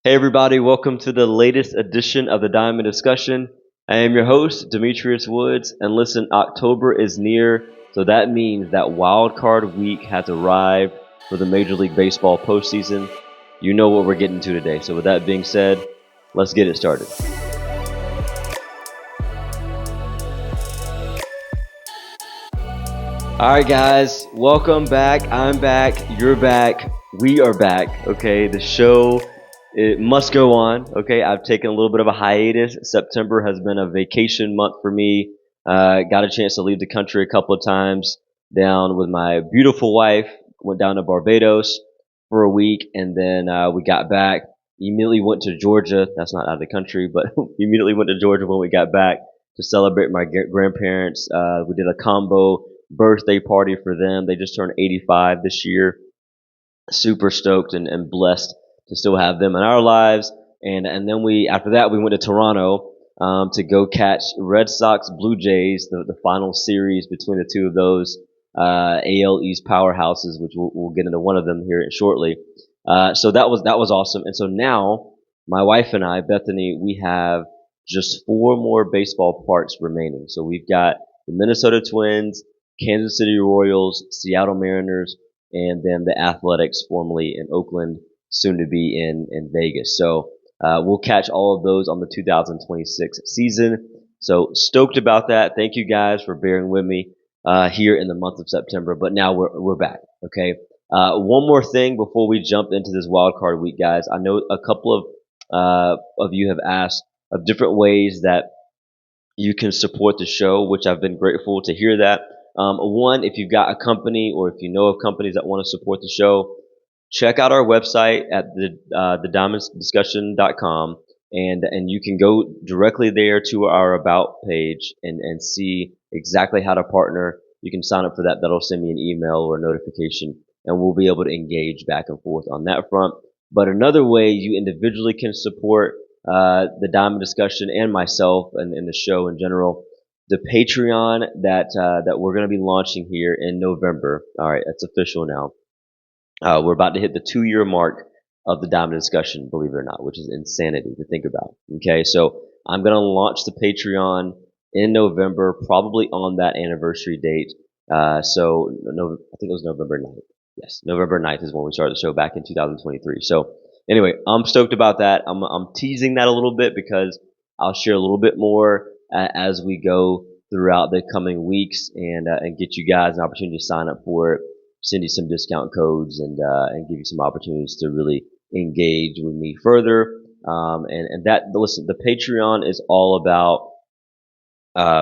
Hey everybody, welcome to the latest edition of the Diamond Discussion. I am your host, Demetrius Woods, and listen, October is near, so that means that wild card week has arrived for the Major League Baseball postseason. You know what we're getting to today, so with that being said, let's get it started. Alright guys, welcome back. I'm back, you're back, we are back, okay? The show, it must go on, okay? I've taken a little bit of a hiatus. September has been a vacation month for me. Got a chance to leave the country a couple of times down with my beautiful wife. Went down to Barbados for a week, and then we got back. Immediately went to Georgia. That's not out of the country, but we immediately went to Georgia when we got back to celebrate my grandparents. We did a combo birthday party for them. They just turned 85 this year. Super stoked and blessed to still have them in our lives. And then after that we went to Toronto to go catch Red Sox Blue Jays, the final series between the two of those AL East powerhouses, which we'll get into one of them here shortly. So that was awesome. And so now my wife and I, Bethany, we have just four more baseball parks remaining. So we've got the Minnesota Twins, Kansas City Royals, Seattle Mariners, and then the Athletics, formerly in Oakland, soon to be in Vegas. So we'll catch all of those on the 2026 season. So stoked about that. Thank you guys for bearing with me here in the month of September. But now we're back. Okay. One more thing before we jump into this wild card week, guys. I know a couple of you have asked of different ways that you can support the show, which I've been grateful to hear that. One, if you've got a company or if you know of companies that want to support the show, check out our website at thediamonddiscussion.com, and you can go directly there to our about page and see exactly how to partner. You can sign up for that. That'll send me an email or a notification, and we'll be able to engage back and forth on that front. But another way you individually can support the Diamond Discussion and myself and the show in general, the Patreon that we're going to be launching here in November. All right, it's official now. We're about to hit the 2-year mark of the Diamond Discussion, believe it or not, which is insanity to think about. Okay, so I'm going to launch the Patreon in November, probably on that anniversary date. So no, I think it was November 9th. Yes, November 9th is when we started the show back in 2023. So anyway, I'm stoked about that. I'm teasing that a little bit because I'll share a little bit more as we go throughout the coming weeks and get you guys an opportunity to sign up for it, send you some discount codes and give you some opportunities to really engage with me further. And that, listen, the Patreon is all about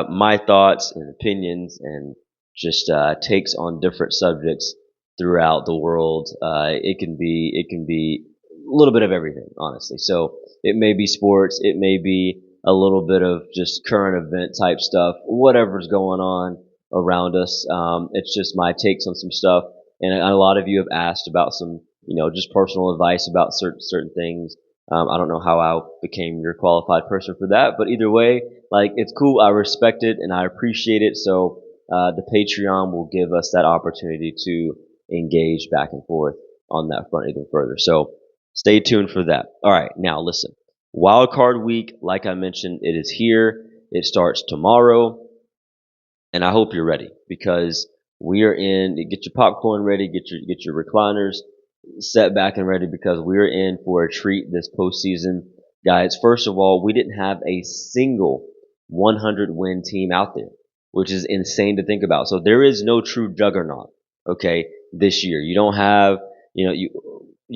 my thoughts and opinions and just takes on different subjects throughout the world. It can be a little bit of everything, honestly. So it may be sports, it may be a little bit of just current event type stuff, whatever's going on around us. It's just my takes on some stuff, and a lot of you have asked about some, just personal advice about certain things. I don't know how I became your qualified person for that, but either way, like, it's cool. I respect it and I appreciate it. So the Patreon will give us that opportunity to engage back and forth on that front even further. So stay tuned for that. All right, now listen. Wild Card Week, like I mentioned, it is here. It starts tomorrow, and I hope you're ready because we are in. Get your popcorn ready. Get your recliners set back and ready because we're in for a treat this postseason, guys. First of all, we didn't have a single 100 win team out there, which is insane to think about. So there is no true juggernaut. Okay, this year you don't have, you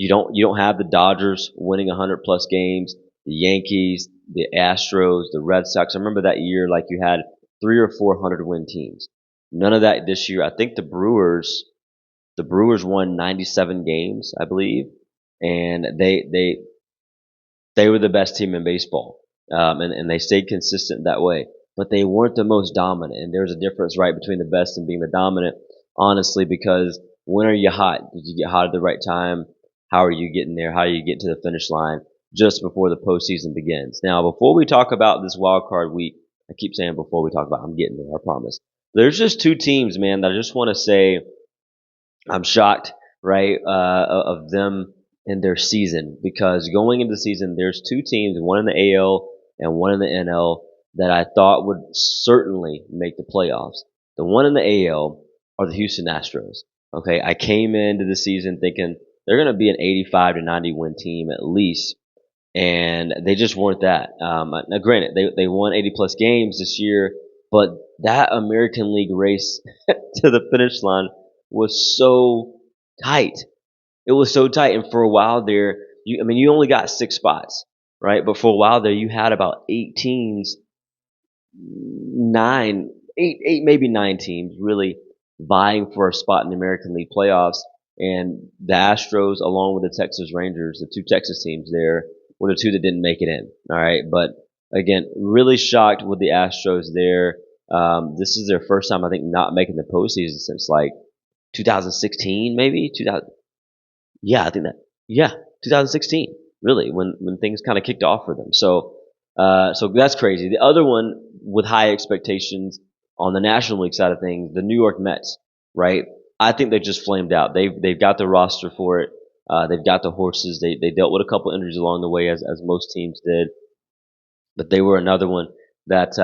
don't have the Dodgers winning 100 plus games, the Yankees, the Astros, the Red Sox. I remember that year, like, you had 3 or 4 win teams. None of that this year. I think the Brewers won 97 games, I believe, and they were the best team in baseball, and they stayed consistent that way. But they weren't the most dominant, and there's a difference, right, between the best and being the dominant, honestly, because when are you hot? Did you get hot at the right time? How are you getting there? How are you getting to the finish line just before the postseason begins? Now, before we talk about this wild card week, I keep saying before we talk about, I'm getting there, I promise. There's just two teams, man, that I just want to say I'm shocked, right, of them in their season, because going into the season, there's two teams, one in the AL and one in the NL, that I thought would certainly make the playoffs. The one in the AL are the Houston Astros. Okay, I came into the season thinking they're going to be an 85 to 90 win team at least, and they just weren't that. Now, granted, they won 80 plus games this year, but that American League race to the finish line was so tight. It was so tight, and for a while there, you only got 6 spots, right? But for a while there, you had about 8 teams, eight, maybe 9 teams, really vying for a spot in the American League playoffs. And the Astros, along with the Texas Rangers, the two Texas teams there, were the two that didn't make it in. All right, but again, really shocked with the Astros there. This is their first time, I think, not making the postseason since like 2016, maybe 2000. Yeah, I think that. Yeah, 2016. Really, when things kind of kicked off for them. So that's crazy. The other one with high expectations on the National League side of things, the New York Mets. Right. I think they just flamed out. They've got the roster for it. They've got the horses. They dealt with a couple injuries along the way, as most teams did, but they were another one that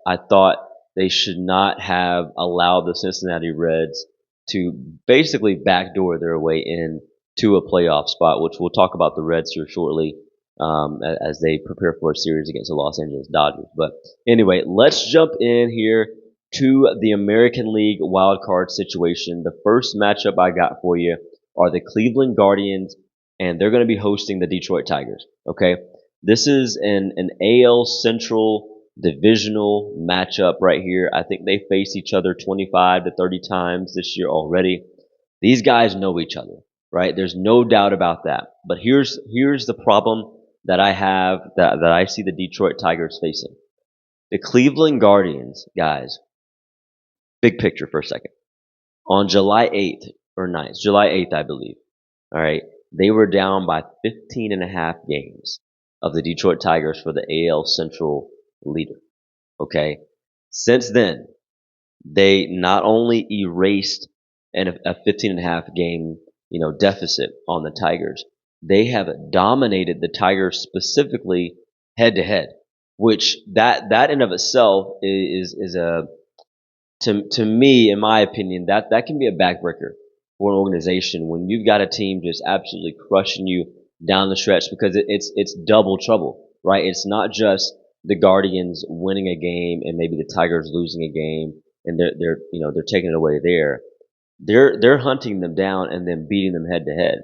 I thought they should not have allowed the Cincinnati Reds to basically backdoor their way in to a playoff spot, which we'll talk about the Reds here shortly, as they prepare for a series against the Los Angeles Dodgers. But anyway, let's jump in here to the American League wild card situation. The first matchup I got for you are the Cleveland Guardians, and they're going to be hosting the Detroit Tigers. Okay, this is an AL Central divisional matchup right here. I think they faced each other 25 to 30 times this year already. These guys know each other, right? There's no doubt about that. But here's the problem that I have, that I see the Detroit Tigers facing. The Cleveland Guardians, guys, big picture for a second. On July 8th or 9th, July 8th, I believe. All right. They were down by 15 and a half games of the Detroit Tigers for the AL Central leader. Okay. Since then, they not only erased a 15 and a half game, deficit on the Tigers, they have dominated the Tigers specifically head to head, which that in of itself is a, to me, in my opinion, that can be a backbreaker for an organization when you've got a team just absolutely crushing you down the stretch, because it's double trouble, right? It's not just the Guardians winning a game and maybe the Tigers losing a game and they're taking it away there. They're hunting them down and then beating them head to head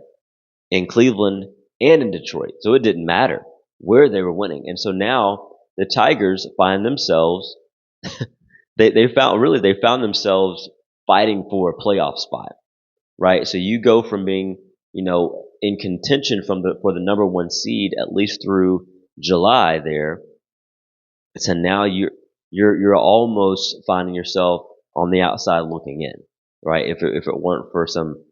in Cleveland and in Detroit. So it didn't matter where they were winning. And so now the Tigers find themselves they found themselves fighting for a playoff spot, right? So you go from being, in contention for the number one seed at least through July there, to now you're almost finding yourself on the outside looking in, right? If it weren't for some,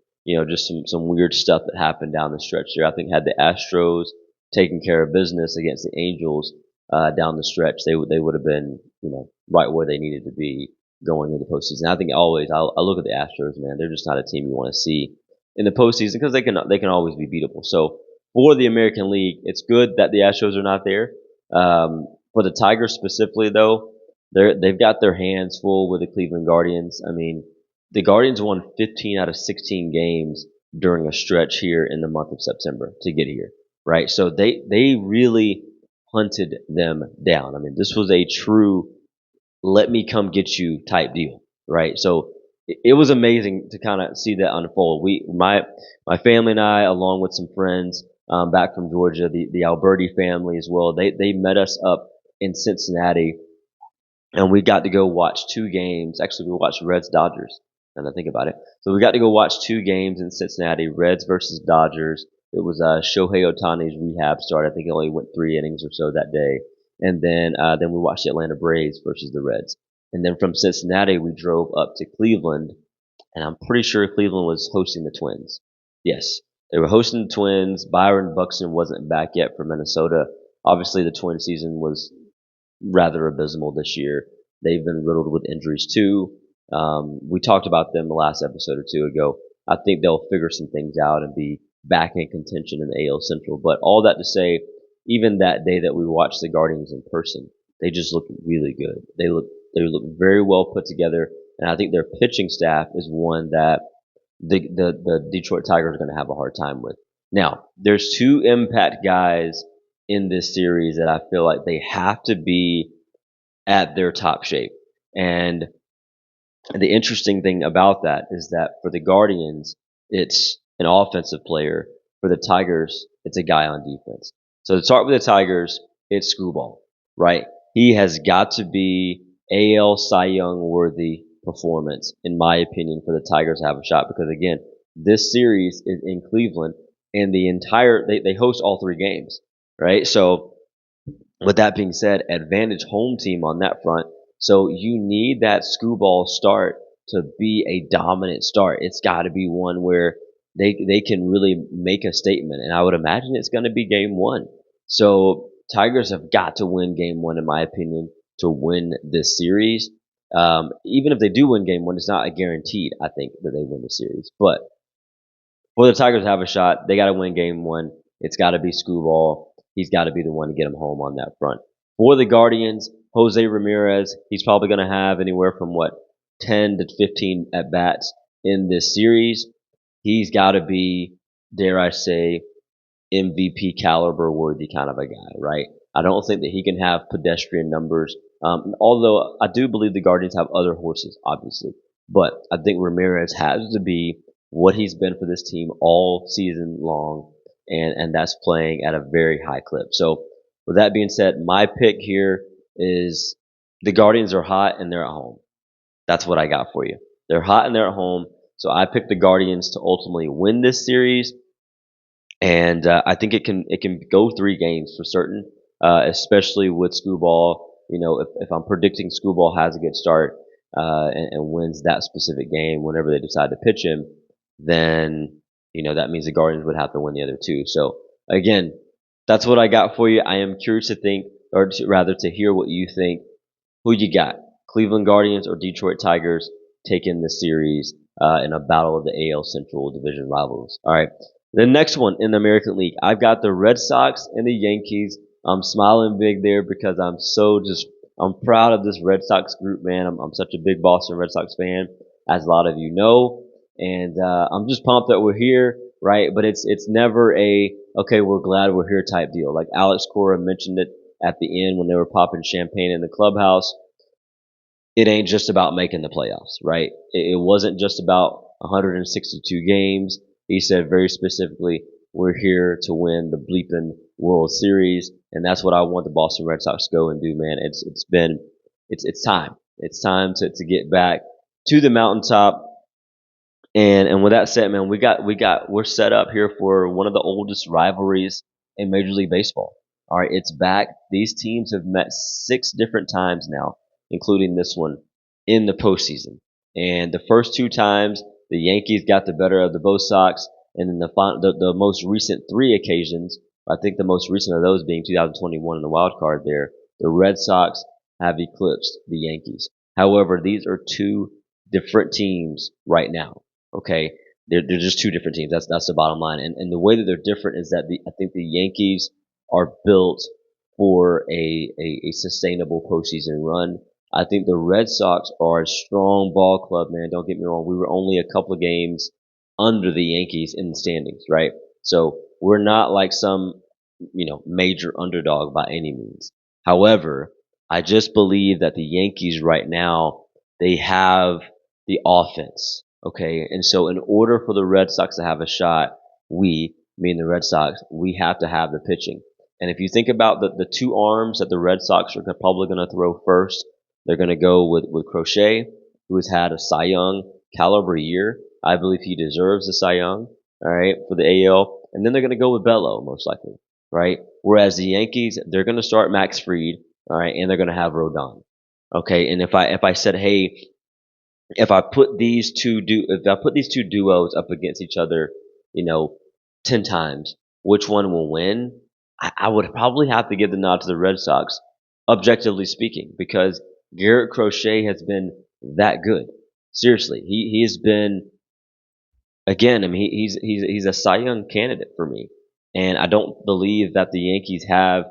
just some weird stuff that happened down the stretch there, I think had the Astros taking care of business against the Angels down the stretch, they would have been, right where they needed to be going into the postseason. I think always I look at the Astros, man, they're just not a team you want to see in the postseason, because they can always be beatable. So for the American League, it's good that the Astros are not there. For the Tigers specifically, though, they've got their hands full with the Cleveland Guardians. I mean, the Guardians won 15 out of 16 games during a stretch here in the month of September to get here, right? So they really hunted them down. I mean, this was a true "let me come get you" type deal, right? So it was amazing to kind of see that unfold. My family and I, along with some friends back from Georgia, the Alberti family as well, they met us up in Cincinnati, and we got to go watch 2 games. Actually, we watched Reds Dodgers, and I think about it. So we got to go watch 2 games in Cincinnati, Reds versus Dodgers. It was Shohei Ohtani's rehab start. I think he only went 3 innings or so that day. And then we watched the Atlanta Braves versus the Reds. And then from Cincinnati, we drove up to Cleveland, and I'm pretty sure Cleveland was hosting the Twins. Yes, they were hosting the Twins. Byron Buxton wasn't back yet for Minnesota. Obviously, the Twin season was rather abysmal this year. They've been riddled with injuries too. We talked about them the last episode or two ago. I think they'll figure some things out and be back in contention in the AL Central. But all that to say, even that day that we watched the Guardians in person, they just looked really good. They look very well put together, and I think their pitching staff is one that the Detroit Tigers are going to have a hard time with. Now, there's two impact guys in this series that I feel like they have to be at their top shape. And the interesting thing about that is that for the Guardians, it's an offensive player. For the Tigers, it's a guy on defense. So to start with the Tigers, it's Screwball, right? He has got to be AL Cy Young worthy performance, in my opinion, for the Tigers to have a shot. Because again, this series is in Cleveland, and they host all three games, right? So with that being said, advantage home team on that front. So you need that Screwball start to be a dominant start. It's got to be one where they can really make a statement, and I would imagine it's going to be game one. So Tigers have got to win game one, in my opinion, to win this series. Even if they do win game one, it's not a guaranteed, I think, that they win the series. But for the Tigers to have a shot, they got to win game one. It's got to be Screwball. He's got to be the one to get them home on that front. For the Guardians, Jose Ramirez, he's probably going to have anywhere from 10 to 15 at bats in this series. He's got to be, dare I say, MVP caliber worthy kind of a guy, right? I don't think that he can have pedestrian numbers. Although I do believe the Guardians have other horses, obviously. But I think Ramirez has to be what he's been for this team all season long, and that's playing at a very high clip. So with that being said, my pick here is the Guardians are hot and they're at home. That's what I got for you. They're hot and they're at home. So I picked the Guardians to ultimately win this series, and I think it can go 3 games for certain, especially with Screwball. If I'm predicting Screwball has a good start and wins that specific game whenever they decide to pitch him, then that means the Guardians would have to win the other two. So again, that's what I got for you. I am curious to think, or rather to hear what you think. Who you got? Cleveland Guardians or Detroit Tigers taking the series in a battle of the AL Central Division rivals? All right. The next one in the American League, I've got the Red Sox and the Yankees. I'm smiling big there because I'm proud of this Red Sox group, man. I'm such a big Boston Red Sox fan, as a lot of you know, and I'm just pumped that we're here, right? But it's never okay, we're glad we're here type deal. Like Alex Cora mentioned it at the end when they were popping champagne in the clubhouse. It ain't just about making the playoffs, right? It wasn't just about 162 games. He said very specifically, we're here to win the bleeping World Series, and that's what I want the Boston Red Sox to go and do, man. It's time. It's time to get back to the mountaintop. And with that said, man, we're set up here for one of the oldest rivalries in Major League Baseball. All right, it's back. These teams have met 6 different times now, including this one in the postseason. And the first 2 times, the Yankees got the better of the Bo Sox, and then the most recent 3 occasions, I think the most recent of those being 2021 in the wild card there, the Red Sox have eclipsed the Yankees. However, these are 2 different teams right now. Okay, they're just 2 different teams. That's the bottom line. And the way that they're different is that I think the Yankees are built for a sustainable postseason run. I think the Red Sox are a strong ball club, man. Don't get me wrong. We were only a couple of games under the Yankees in the standings, right? So we're not like some, major underdog by any means. However, I just believe that the Yankees right now, they have the offense. Okay. And so in order for the Red Sox to have a shot, meaning the Red Sox, we have to have the pitching. And if you think about the 2 arms that the Red Sox are probably going to throw first, they're going to go with Crochet, who has had a Cy Young caliber year. I believe he deserves the Cy Young, all right, for the AL. And then they're going to go with Bello, most likely, right? Whereas the Yankees, they're going to start Max Fried, all right, and they're going to have Rodon. Okay. And if I said, hey, if I put these two duos up against each other, 10 times, which one will win? I would probably have to give the nod to the Red Sox, objectively speaking, because Garrett Crochet has been that good. Seriously, he has been again, I mean, he's a Cy Young candidate for me, and I don't believe that the Yankees have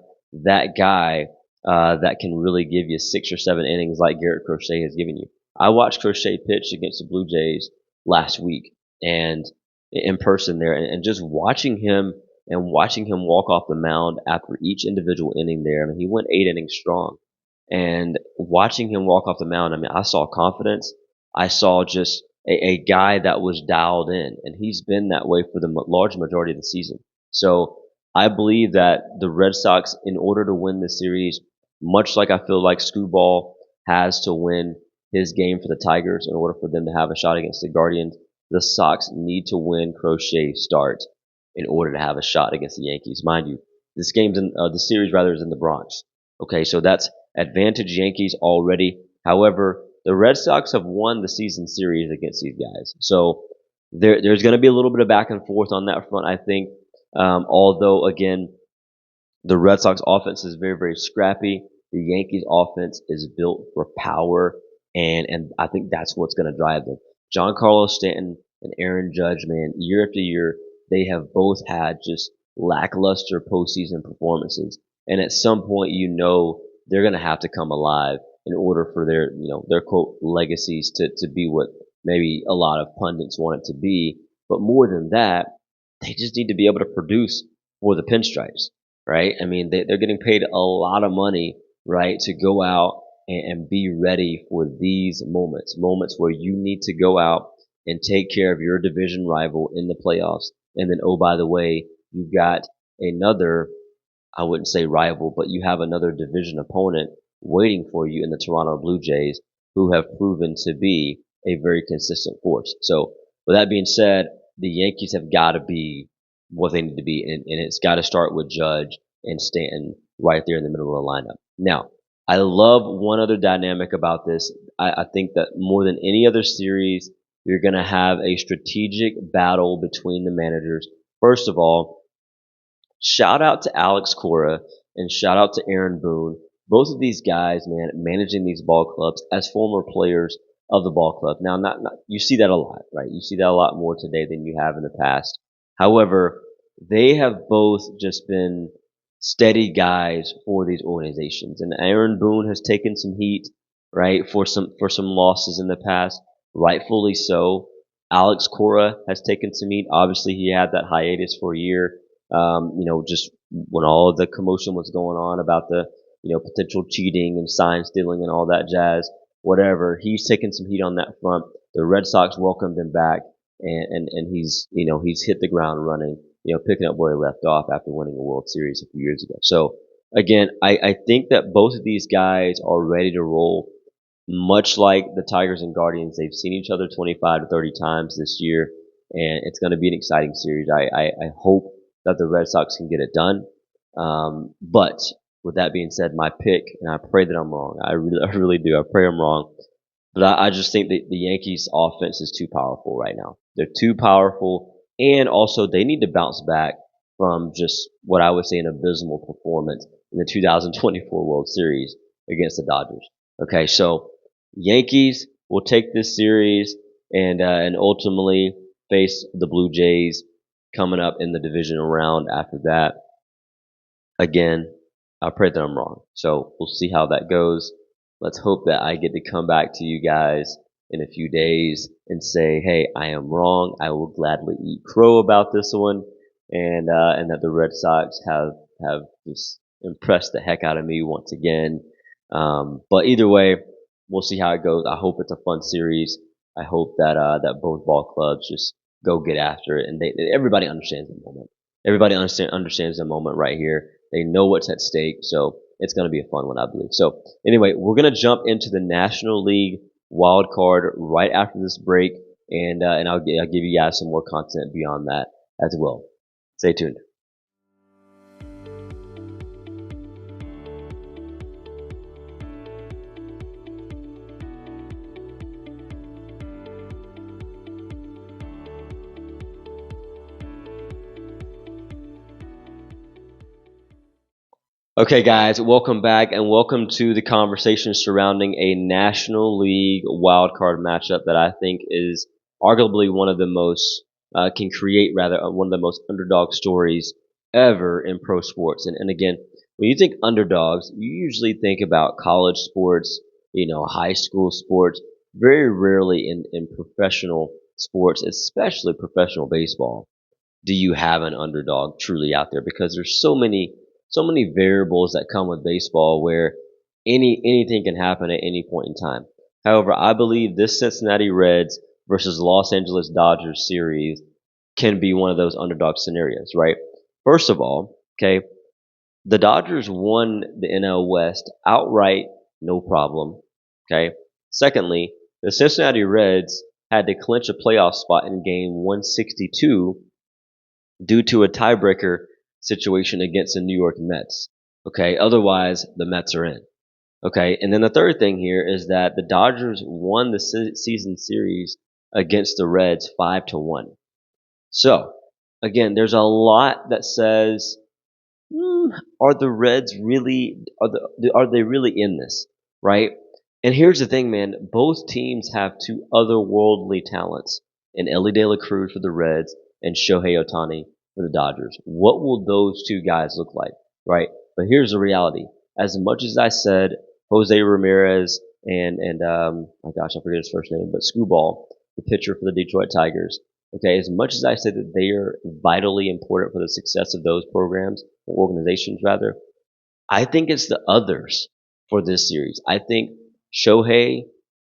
that guy that can really give you 6 or 7 innings like Garrett Crochet has given you. I watched Crochet pitch against the Blue Jays last week, and in person there, and just watching him walk off the mound after each individual inning there. I mean, he went 8 innings strong, and watching him walk off the mound, I mean, I saw confidence. I saw just a guy that was dialed in, and he's been that way for the large majority of the season. So I believe that the Red Sox, in order to win this series, much like I feel like Screwball has to win his game for the Tigers in order for them to have a shot against the Guardians, the Sox need to win Crochet start in order to have a shot against the Yankees. Mind you, the series rather is in the Bronx. Okay, so that's advantage Yankees already. However, the Red Sox have won the season series against these guys. So there's going to be a little bit of back and forth on that front, I think. Although, again, the Red Sox offense is very, very scrappy. The Yankees offense is built for power, and I think that's what's going to drive them. Giancarlo Stanton and Aaron Judge, man, year after year, they have both had just lackluster postseason performances. And at some point, they're going to have to come alive in order for their quote legacies to be what maybe a lot of pundits want it to be. But more than that, they just need to be able to produce for the pinstripes, right? I mean, they're getting paid a lot of money, right, to go out and be ready for these moments where you need to go out and take care of your division rival in the playoffs. And then, oh, by the way, you've got another, I wouldn't say rival, but you have another division opponent waiting for you in the Toronto Blue Jays, who have proven to be a very consistent force. So, with that being said, the Yankees have got to be what they need to be, and it's got to start with Judge and Stanton right there in the middle of the lineup. Now, I love one other dynamic about this. I think that more than any other series, you're going to have a strategic battle between the managers. First of all, shout out to Alex Cora and shout out to Aaron Boone. Both of these guys, man, managing these ball clubs as former players of the ball club. Now, not you see that a lot, right? You see that a lot more today than you have in the past. However, they have both just been steady guys for these organizations. And Aaron Boone has taken some heat, right, for some losses in the past, rightfully so. Alex Cora has taken some heat. Obviously, he had that hiatus for a year. Just when all of the commotion was going on about the potential cheating and sign stealing and all that jazz, whatever. He's taken some heat on that front. The Red Sox welcomed him back, and he's hit the ground running, picking up where he left off after winning a World Series a few years ago. So again, I think that both of these guys are ready to roll. Much like the Tigers and Guardians, they've seen each other 25 to 30 times this year, and it's going to be an exciting series. I hope that the Red Sox can get it done. But with that being said, my pick, and I pray that I'm wrong. I really do. I pray I'm wrong. But I just think that the Yankees offense is too powerful right now. They're too powerful, and also they need to bounce back from just what I would say an abysmal performance in the 2024 World Series against the Dodgers. Okay, so Yankees will take this series and ultimately face the Blue Jays coming up in the divisional round after that. Again, I pray that I'm wrong. So we'll see how that goes. Let's hope that I get to come back to you guys in a few days and say, hey, I am wrong. I will gladly eat crow about this one, and that the Red Sox have just impressed the heck out of me once again. But either way, we'll see how it goes. I hope it's a fun series. I hope that both ball clubs just go get after it, and everybody understands the moment. Everybody understands the moment right here. They know what's at stake, so it's going to be a fun one, I believe. So anyway, we're going to jump into the National League wild card right after this break, and I'll give you guys some more content beyond that as well. Stay tuned. Okay, guys, welcome back and welcome to the conversation surrounding a National League wildcard matchup that I think is arguably one of the most can create rather one of the most underdog stories ever in pro sports. And again, when you think underdogs, you usually think about college sports, high school sports, very rarely in professional sports, especially professional baseball. Do you have an underdog truly out there? Because there's so many variables that come with baseball where anything can happen at any point in time. However, I believe this Cincinnati Reds versus Los Angeles Dodgers series can be one of those underdog scenarios, right? First of all, okay, the Dodgers won the NL West outright, no problem. Okay. Secondly, the Cincinnati Reds had to clinch a playoff spot in game 162 due to a tiebreaker situation against the New York Mets. Okay. Otherwise, the Mets are in. Okay. And then the third thing here is that the Dodgers won the season series against the Reds 5-1. So again, there's a lot that says, are the Reds really are they really in this, right? And here's the thing, man. Both teams have two otherworldly talents in Ellie De La Cruz for the Reds and Shohei Ohtani for the Dodgers. What will those two guys look like, right? But here's the reality. As much as I said Jose Ramirez and my gosh, I forget his first name, but Screwball, the pitcher for the Detroit Tigers. Okay, as much as I say that they are vitally important for the success of those programs, or organizations rather, I think it's the others for this series. I think Shohei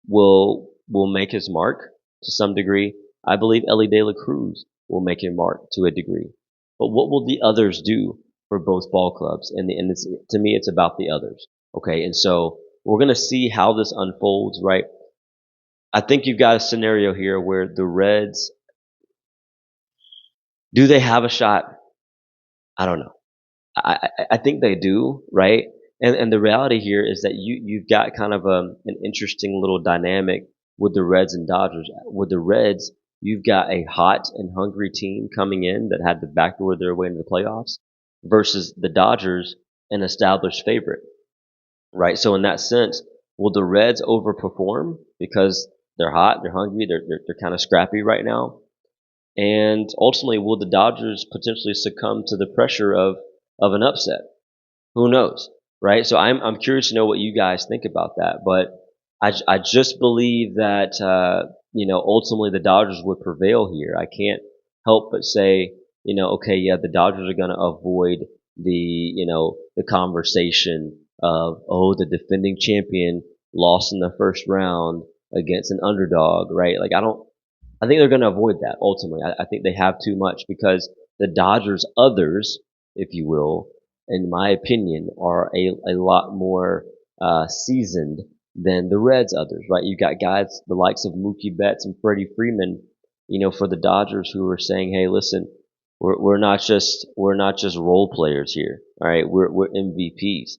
will make his mark to some degree. I believe Ellie De La Cruz will make a mark to a degree. But what will the others do for both ball clubs? And to me, it's about the others. Okay, and so we're gonna see how this unfolds, right? I think you've got a scenario here where the Reds, do they have a shot? I don't know. I think they do, right? And the reality here is that you've got kind of an interesting little dynamic with the Reds and Dodgers. With the Reds, you've got a hot and hungry team coming in that had to backdoor their way into the playoffs versus the Dodgers, an established favorite, right? So in that sense, will the Reds overperform because they're hot, they're hungry, they're kind of scrappy right now? And ultimately, will the Dodgers potentially succumb to the pressure of an upset? Who knows, right? So I'm curious to know what you guys think about that. But I just believe that ultimately the Dodgers would prevail here. I can't help but say, okay, yeah, the Dodgers are going to avoid the conversation of, oh, the defending champion lost in the first round against an underdog, right? Like I think they're going to avoid that ultimately. I think they have too much because the Dodgers others, if you will, in my opinion, are a lot more seasoned than the Reds others, right? You got guys the likes of Mookie Betts and Freddie Freeman, for the Dodgers who are saying, hey, listen, we're not just role players here, all right? We're MVPs,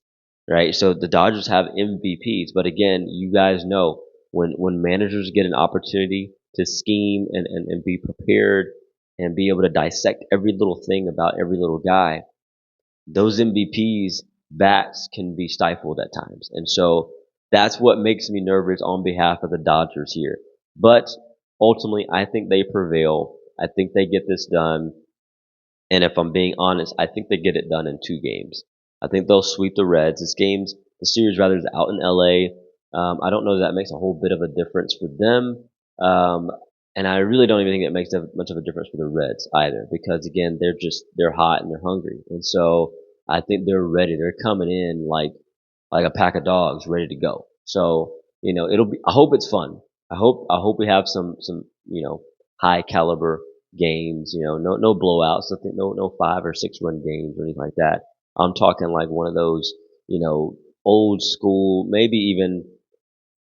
right? So the Dodgers have MVPs, but again, you guys know when managers get an opportunity to scheme and be prepared and be able to dissect every little thing about every little guy, those MVPs bats can be stifled at times. And so that's what makes me nervous on behalf of the Dodgers here. But ultimately, I think they prevail. I think they get this done. And if I'm being honest, I think they get it done in 2 games. I think they'll sweep the Reds. The series rather is out in LA. I don't know that makes a whole bit of a difference for them. And I really don't even think it makes much of a difference for the Reds either, because again, they're hot and they're hungry. And so I think they're ready. They're coming in like a pack of dogs ready to go. So, I hope it's fun. I hope we have some, high caliber games, no blowouts, no 5 or 6 run games or anything like that. I'm talking like one of those, old school, maybe even,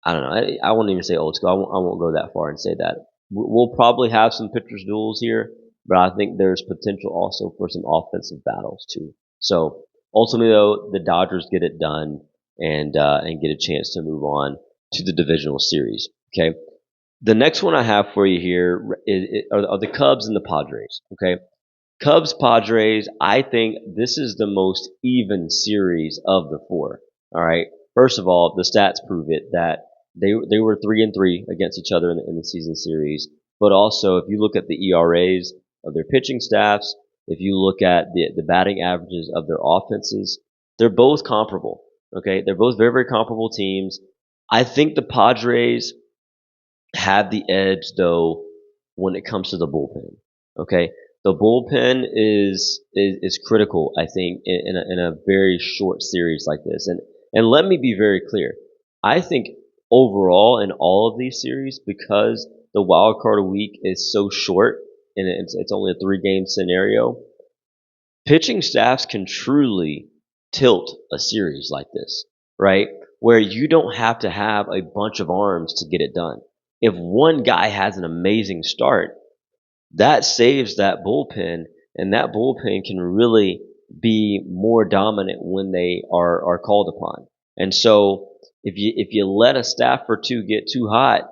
I don't know. I won't even say old school. I won't go that far and say that. We'll probably have some pitchers duels here, but I think there's potential also for some offensive battles too. So ultimately, though, the Dodgers get it done and get a chance to move on to the divisional series. Okay. The next one I have for you here are the Cubs and the Padres. Okay. Cubs Padres, I think this is the most even series of the 4. All right. First of all, the stats prove it that they were 3-3 against each other in the season series. but also if you look at the ERAs of their pitching staffs, if you look at the batting averages of their offenses, they're both comparable. Okay, they're both very, very comparable teams. I think the Padres have the edge though when it comes to the bullpen. Okay, the bullpen is critical. I think in a very short series like this, and let me be very clear. I think overall in all of these series, because the wild card week is so short and it's only a 3 game scenario, pitching staffs can truly tilt a series like this, right? Where you don't have to have a bunch of arms to get it done. If one guy has an amazing start, that saves that bullpen, and that bullpen can really be more dominant when they are called upon. And so if you let a staff or two get too hot,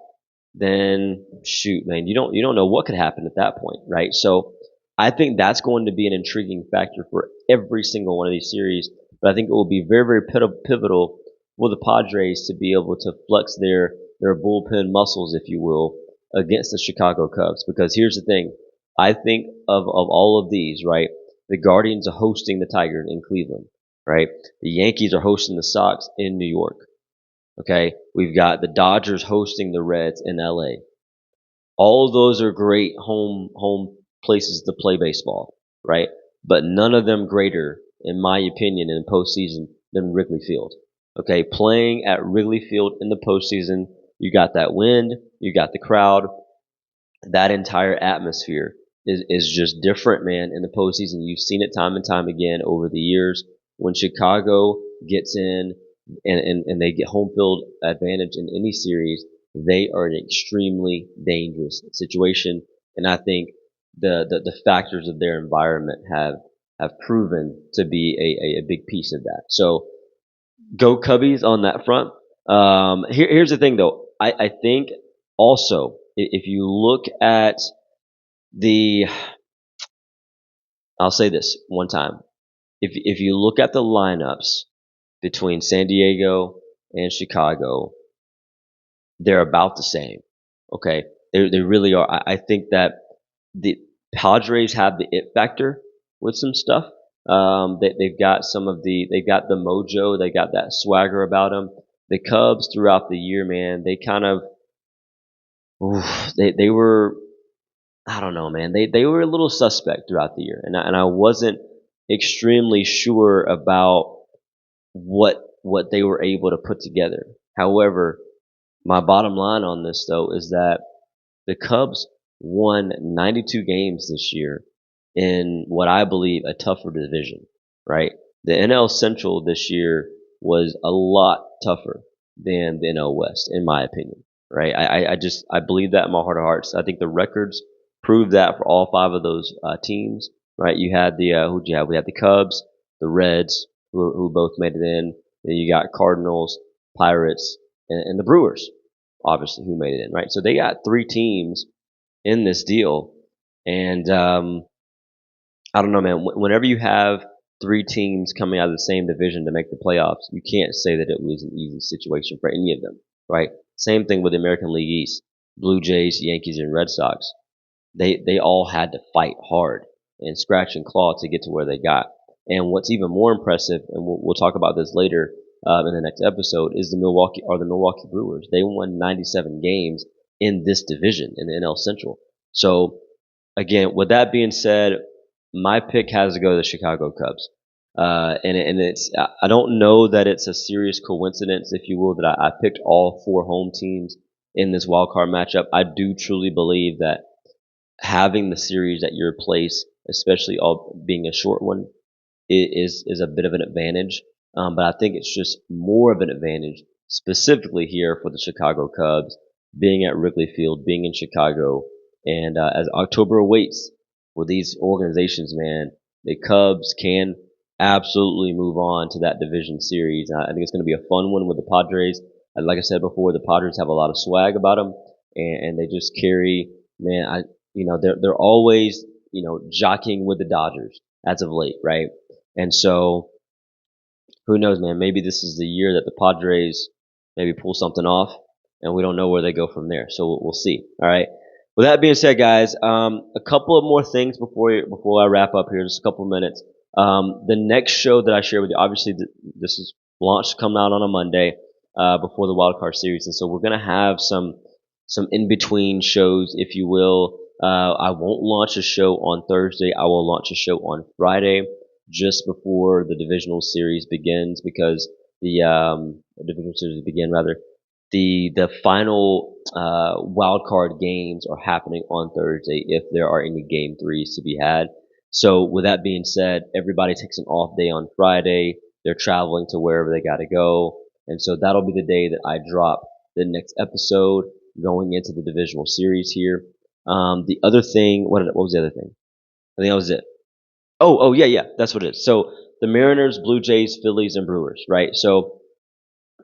then shoot, man, you don't know what could happen at that point, right? So I think that's going to be an intriguing factor for every single one of these series. But I think it will be very, very pivotal for the Padres to be able to flex their bullpen muscles, if you will, against the Chicago Cubs. Because here's the thing, I think of all of these, right? The Guardians are hosting the Tigers in Cleveland, right? The Yankees are hosting the Sox in New York. Okay, we've got the Dodgers hosting the Reds in LA. All of those are great home places to play baseball, right? But none of them greater, in my opinion, in the postseason than Wrigley Field. Okay, playing at Wrigley Field in the postseason, you got that wind, you got the crowd, that entire atmosphere is just different, man, in the postseason. You've seen it time and time again over the years. When Chicago gets in and they get home field advantage in any series, they are an extremely dangerous situation. And I think the factors of their environment have proven to be a big piece of that. So go Cubbies on that front. Here's the thing though. I think also if you look at the, I'll say this one time. If you look at the lineups between San Diego and Chicago, they're about the same. Okay, they really are. I think that the Padres have the it factor with some stuff. They've got they've got the mojo, they got that swagger about them. The Cubs throughout the year, man, they kind of, they were, I don't know, man. They were a little suspect throughout the year, and I wasn't extremely sure about what they were able to put together. However, my bottom line on this though is that the Cubs won 92 games this year in what I believe a tougher division, right? The NL Central this year was a lot tougher than the NL West, in my opinion, right? I believe that in my heart of hearts. I think the records prove that for all 5 of those teams, right? You had who'd you have? We had the Cubs, the Reds, who both made it in. Then you got Cardinals, Pirates, and the Brewers, obviously, who made it in, right? So they got 3 teams in this deal. And I don't know, man. Whenever you have 3 teams coming out of the same division to make the playoffs, you can't say that it was an easy situation for any of them, right? Same thing with the American League East. Blue Jays, Yankees, and Red Sox. They all had to fight hard and scratch and claw to get to where they got. And what's even more impressive, and we'll talk about this later in the next episode, is the Milwaukee Brewers. They won 97 games in this division in the NL Central. So again, with that being said, my pick has to go to the Chicago Cubs. And I don't know that it's a serious coincidence, if you will, that I picked all 4 home teams in this wild card matchup. I do truly believe that having the series at your place, especially all being a short one, is a bit of an advantage. But I think it's just more of an advantage specifically here for the Chicago Cubs, being at Wrigley Field, being in Chicago, and as October awaits with these organizations, man, the Cubs can absolutely move on to that division series. I think it's going to be a fun one with the Padres. And like I said before, the Padres have a lot of swag about them, and they just carry, man. They're always jockeying with the Dodgers as of late, right? And so, who knows, man? Maybe this is the year that the Padres maybe pull something off, and we don't know where they go from there. So we'll see. All right. With that being said, guys, a couple of more things before I wrap up here, just a couple of minutes. The next show that I share with you, obviously, this is launched coming out on a Monday before the Wild Card Series, and so we're gonna have some in between shows, if you will. I won't launch a show on Thursday. I will launch a show on Friday, just before the divisional series begins, because the divisional series begin rather the final wild card games are happening on Thursday if there are any game threes to be had. So with that being said, everybody takes an off day on Friday. They're traveling to wherever they got to go, and so that'll be the day that I drop the next episode going into the divisional series here. The other thing, what was the other thing? I think that was it. Oh yeah, yeah, that's what it is. So the Mariners, Blue Jays, Phillies, and Brewers, right? So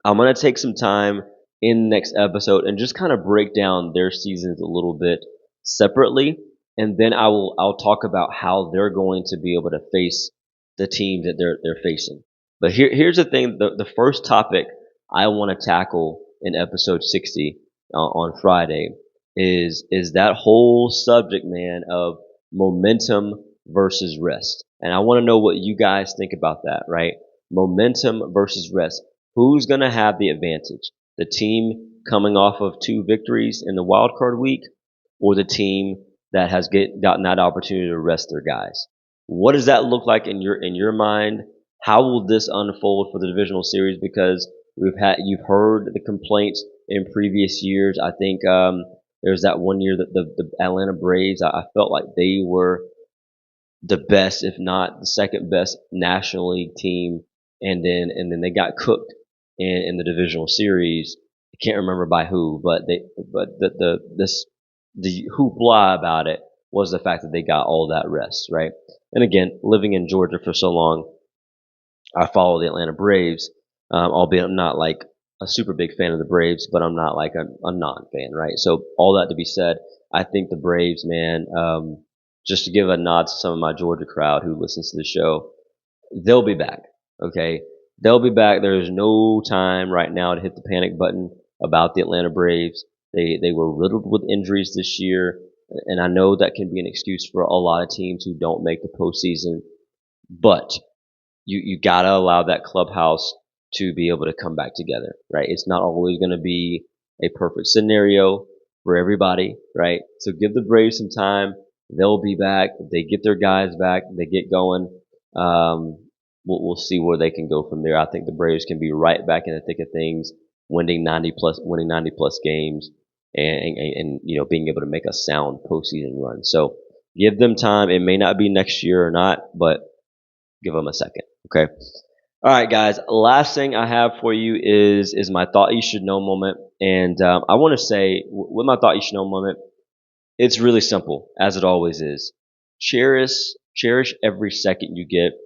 I'm gonna take some time in the next episode and just kind of break down their seasons a little bit separately, and then I'll talk about how they're going to be able to face the teams that they're facing. But here's the thing: the first topic I want to tackle in episode 60 on Friday is that whole subject, man, of momentum versus rest, and I want to know what you guys think about that, right? Momentum versus rest. Who's going to have the advantage? The team coming off of 2 victories in the wild card week, or the team that has gotten that opportunity to rest their guys? What does that look like in your mind? How will this unfold for the divisional series? Because you've heard the complaints in previous years. I think there's that one year that the Atlanta Braves. I felt like they were the best, if not the second best National League team, and then they got cooked in the divisional series. I can't remember by who, but the hoopla about it was the fact that they got all that rest, right? And again, living in Georgia for so long, I follow the Atlanta Braves, albeit I'm not like a super big fan of the Braves, but I'm not like a non-fan, right? So all that to be said, I think the Braves, man, just to give a nod to some of my Georgia crowd who listens to the show, they'll be back. Okay, they'll be back. There is no time right now to hit the panic button about the Atlanta Braves. They were riddled with injuries this year, and I know that can be an excuse for a lot of teams who don't make the postseason, but you gotta allow that clubhouse to be able to come back together, right? It's not always going to be a perfect scenario for everybody, right? So give the Braves some time. They'll be back. They get their guys back. They get going. We'll see where they can go from there. I think the Braves can be right back in the thick of things, winning 90 plus games, and being able to make a sound postseason run. So give them time. It may not be next year or not, but give them a second. Okay. All right, guys. Last thing I have for you is my thought you should know moment, and I want to say with my thought you should know moment, it's really simple, as it always is. Cherish every second you get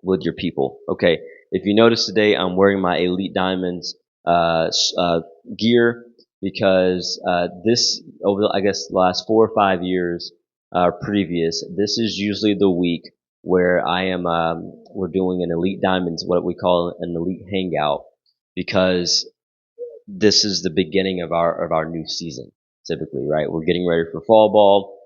with your people. Okay. If you notice today, I'm wearing my Elite Diamonds gear because this over I guess the last 4 or 5 years previous, this is usually the week where I am we're doing an Elite Diamonds, what we call an Elite Hangout, because this is the beginning of our new season. Typically, right? We're getting ready for fall ball.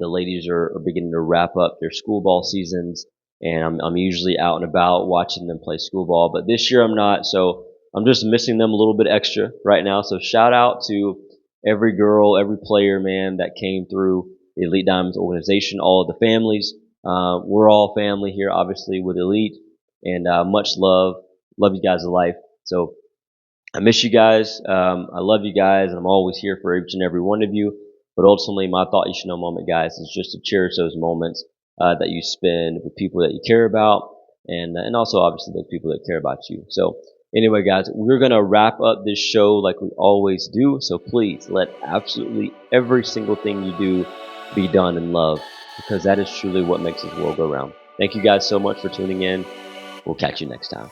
The ladies are beginning to wrap up their school ball seasons, and I'm usually out and about watching them play school ball. But this year I'm not, so I'm just missing them a little bit extra right now. So shout out to every girl, every player, man, that came through the Elite Diamonds organization, all of the families. We're all family here, obviously, with Elite, and much love. Love you guys to life. So I miss you guys. I love you guys, and I'm always here for each and every one of you. But ultimately, my thought you should know moment, guys, is just to cherish those moments that you spend with people that you care about, and also obviously those people that care about you. So anyway, guys, we're gonna wrap up this show like we always do. So please let absolutely every single thing you do be done in love, because that is truly what makes this world go round. Thank you guys so much for tuning in. We'll catch you next time.